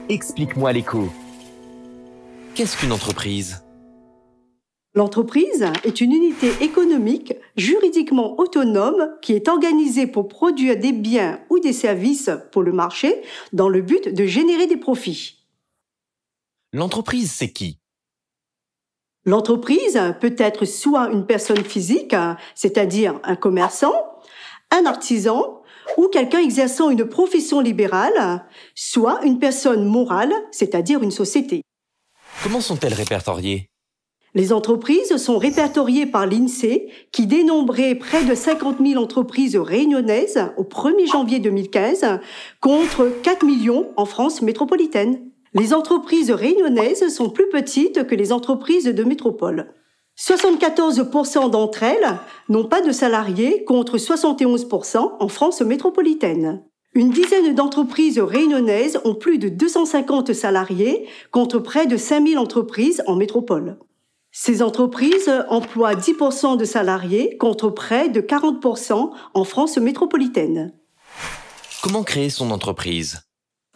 Explique-moi l'écho. Qu'est-ce qu'une entreprise? L'entreprise est une unité économique juridiquement autonome qui est organisée pour produire des biens ou des services pour le marché dans le but de générer des profits. L'entreprise, c'est qui? L'entreprise peut être soit une personne physique, c'est-à-dire un commerçant, un artisan ou quelqu'un exerçant une profession libérale, soit une personne morale, c'est-à-dire une société. Comment sont-elles répertoriées? Les entreprises sont répertoriées par l'INSEE qui dénombrait près de 50 000 entreprises réunionnaises au 1er janvier 2015 contre 4 millions en France métropolitaine. Les entreprises réunionnaises sont plus petites que les entreprises de métropole. 74% d'entre elles n'ont pas de salariés contre 71% en France métropolitaine. Une dizaine d'entreprises réunionnaises ont plus de 250 salariés contre près de 5000 entreprises en métropole. Ces entreprises emploient 10% de salariés contre près de 40% en France métropolitaine. Comment créer son entreprise?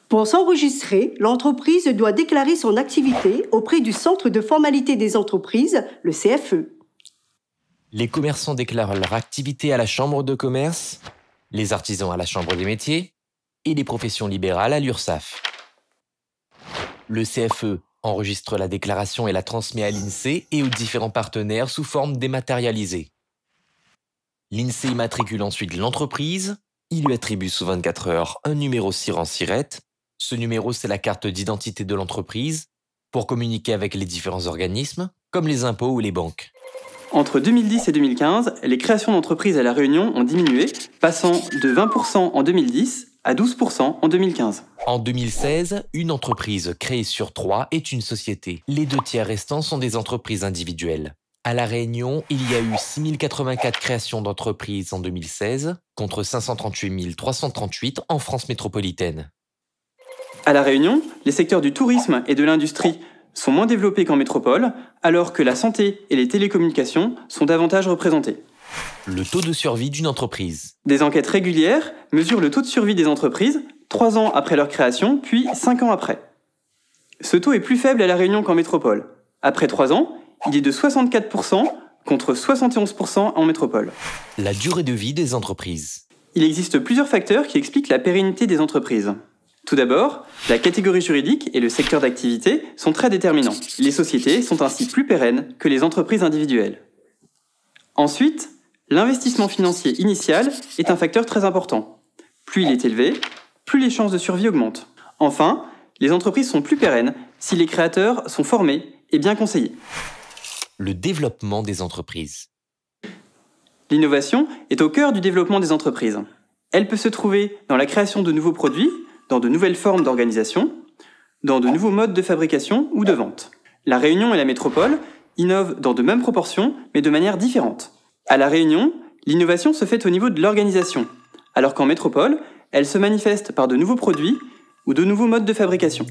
Pour s'enregistrer, l'entreprise doit déclarer son activité auprès du Centre de formalité des entreprises, le CFE. Les commerçants déclarent leur activité à la chambre de commerce, les artisans à la chambre des métiers et les professions libérales à l'URSSAF. Le CFE enregistre la déclaration et la transmet à l'INSEE et aux différents partenaires sous forme dématérialisée. L'INSEE immatricule ensuite l'entreprise, il lui attribue sous 24 heures un numéro SIREN-SIRET. Ce numéro, c'est la carte d'identité de l'entreprise pour communiquer avec les différents organismes, comme les impôts ou les banques. Entre 2010 et 2015, les créations d'entreprises à La Réunion ont diminué, passant de 20% en 2010 à 12% en 2015. En 2016, une entreprise créée sur 3 est une société. Les 2 tiers restants sont des entreprises individuelles. À La Réunion, il y a eu 6084 créations d'entreprises en 2016, contre 538 338 en France métropolitaine. À La Réunion, les secteurs du tourisme et de l'industrie sont moins développés qu'en métropole, alors que la santé et les télécommunications sont davantage représentés. Le taux de survie d'une entreprise. Des enquêtes régulières mesurent le taux de survie des entreprises 3 ans après leur création, puis 5 ans après. Ce taux est plus faible à La Réunion qu'en métropole. Après 3 ans, il est de 64% contre 71% en métropole. La durée de vie des entreprises. Il existe plusieurs facteurs qui expliquent la pérennité des entreprises. Tout d'abord, la catégorie juridique et le secteur d'activité sont très déterminants. Les sociétés sont ainsi plus pérennes que les entreprises individuelles. Ensuite, l'investissement financier initial est un facteur très important. Plus il est élevé, plus les chances de survie augmentent. Enfin, les entreprises sont plus pérennes si les créateurs sont formés et bien conseillés. Le développement des entreprises. L'innovation est au cœur du développement des entreprises. Elle peut se trouver dans la création de nouveaux produits, dans de nouvelles formes d'organisation, dans de nouveaux modes de fabrication ou de vente. La Réunion et la métropole innovent dans de mêmes proportions, mais de manière différente. À La Réunion, l'innovation se fait au niveau de l'organisation, alors qu'en métropole, elle se manifeste par de nouveaux produits ou de nouveaux modes de fabrication.